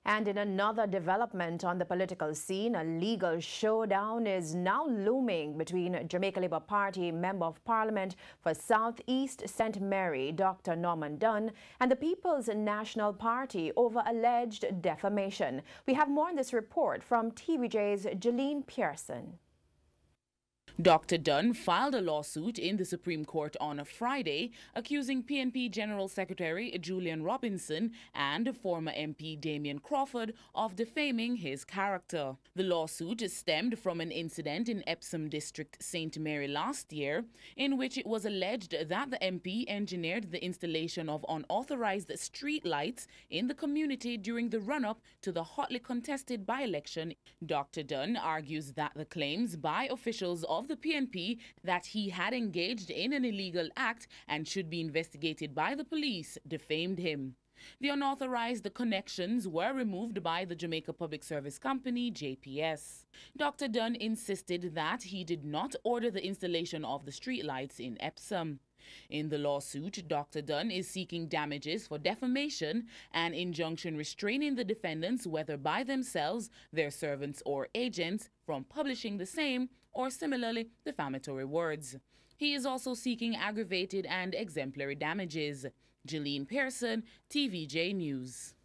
And in another development on the political scene, a legal showdown is now looming between Jamaica Labour Party Member of Parliament for South East St. Mary, Dr. Norman Dunn, and the People's National Party over alleged defamation. We have more in this report from TVJ's Jeline Pearson. Dr. Dunn filed a lawsuit in the Supreme Court on a Friday accusing PNP General Secretary Julian Robinson and former MP Damien Crawford of defaming his character. The lawsuit stemmed from an incident in Epsom District, St. Mary last year, in which it was alleged that the MP engineered the installation of unauthorized street lights in the community during the run-up to the hotly contested by-election. Dr. Dunn argues that the claims by officials of the PNP that he had engaged in an illegal act and should be investigated by the police defamed him. The unauthorized connections were removed by the Jamaica Public Service Company, JPS. Dr. Dunn insisted that he did not order the installation of the streetlights in Epsom. In the lawsuit, Dr. Dunn is seeking damages for defamation, an injunction restraining the defendants, whether by themselves, their servants or agents, from publishing the same or similarly defamatory words. He is also seeking aggravated and exemplary damages. Jeline Pearson, TVJ News.